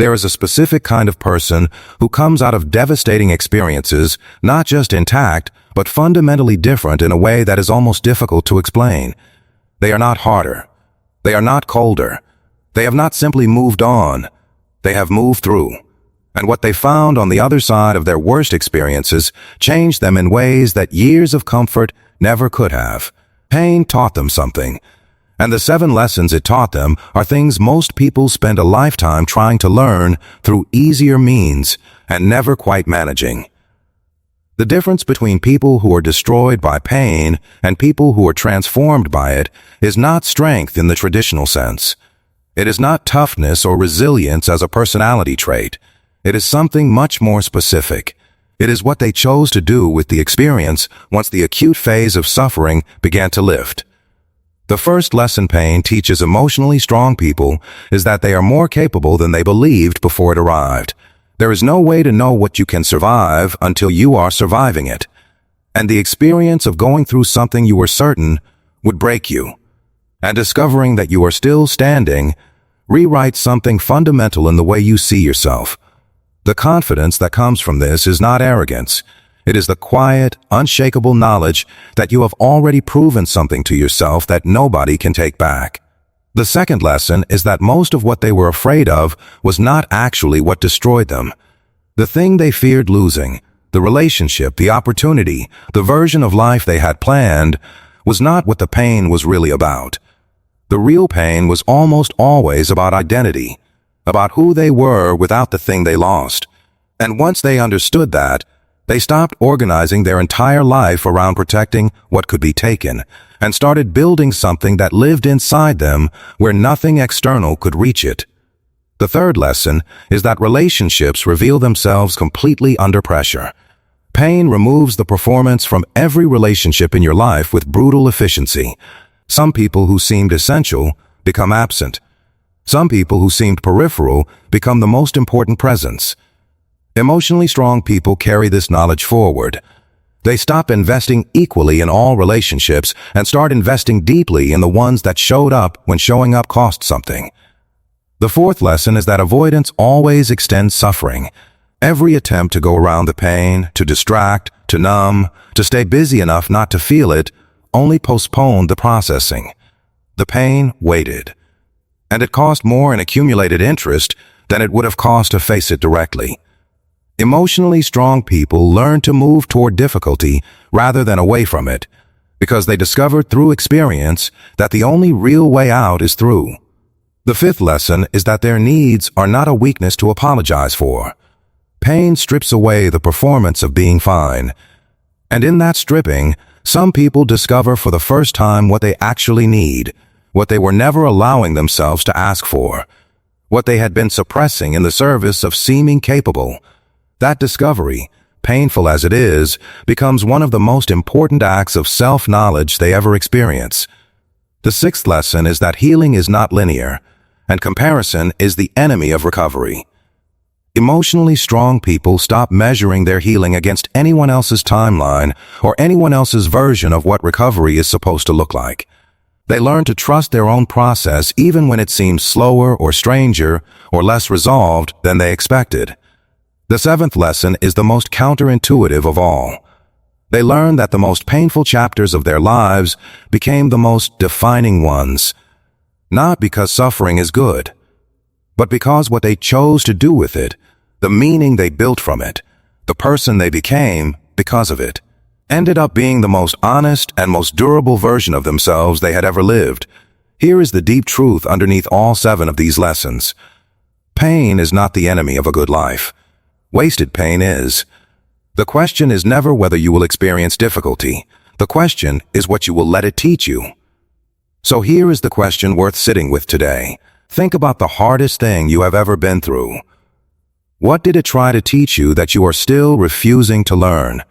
There is a specific kind of person who comes out of devastating experiences not just intact, but fundamentally different in a way that is almost difficult to explain. They are not harder. They are not colder. They have not simply moved on. They have moved through. And what they found on the other side of their worst experiences changed them in ways that years of comfort never could have. Pain taught them something. And the 7 lessons it taught them are things most people spend a lifetime trying to learn through easier means and never quite managing. The difference between people who are destroyed by pain and people who are transformed by it is not strength in the traditional sense. It is not toughness or resilience as a personality trait. It is something much more specific. It is what they chose to do with the experience once the acute phase of suffering began to lift. The first lesson pain teaches emotionally strong people is that they are more capable than they believed before it arrived. There is no way to know what you can survive until you are surviving it. And the experience of going through something you were certain would break you. And discovering that you are still standing rewrites something fundamental in the way you see yourself. The confidence that comes from this is not arrogance. It is the quiet, unshakable knowledge that you have already proven something to yourself that nobody can take back. The second lesson is that most of what they were afraid of was not actually what destroyed them. The thing they feared losing, the relationship, the opportunity, the version of life they had planned, was not what the pain was really about. The real pain was almost always about identity, about who they were without the thing they lost. And once they understood that, they stopped organizing their entire life around protecting what could be taken, and started building something that lived inside them where nothing external could reach it. The third lesson is that relationships reveal themselves completely under pressure. Pain removes the performance from every relationship in your life with brutal efficiency. Some people who seemed essential become absent. Some people who seemed peripheral become the most important presence. Emotionally strong people carry this knowledge forward. They stop investing equally in all relationships and start investing deeply in the ones that showed up when showing up cost something. The fourth lesson is that avoidance always extends suffering. Every attempt to go around the pain, to distract, to numb, to stay busy enough not to feel it, only postponed the processing. The pain waited. And it cost more in accumulated interest than it would have cost to face it directly. Emotionally strong people learn to move toward difficulty rather than away from it, because they discovered through experience that the only real way out is through. The fifth lesson is that their needs are not a weakness to apologize for. Pain strips away the performance of being fine. And in that stripping, some people discover for the first time what they actually need, what they were never allowing themselves to ask for, what they had been suppressing in the service of seeming capable. That discovery, painful as it is, becomes one of the most important acts of self-knowledge they ever experience. The sixth lesson is that healing is not linear, and comparison is the enemy of recovery. Emotionally strong people stop measuring their healing against anyone else's timeline or anyone else's version of what recovery is supposed to look like. They learn to trust their own process even when it seems slower or stranger or less resolved than they expected. The seventh lesson is the most counterintuitive of all. They learn that the most painful chapters of their lives became the most defining ones, not because suffering is good, but because what they chose to do with it, the meaning they built from it, the person they became because of it, ended up being the most honest and most durable version of themselves they had ever lived. Here is the deep truth underneath all 7 of these lessons. Pain is not the enemy of a good life. Wasted pain is. The question is never whether you will experience difficulty. The question is what you will let it teach you. So here is the question worth sitting with today. Think about the hardest thing you have ever been through. What did it try to teach you that you are still refusing to learn?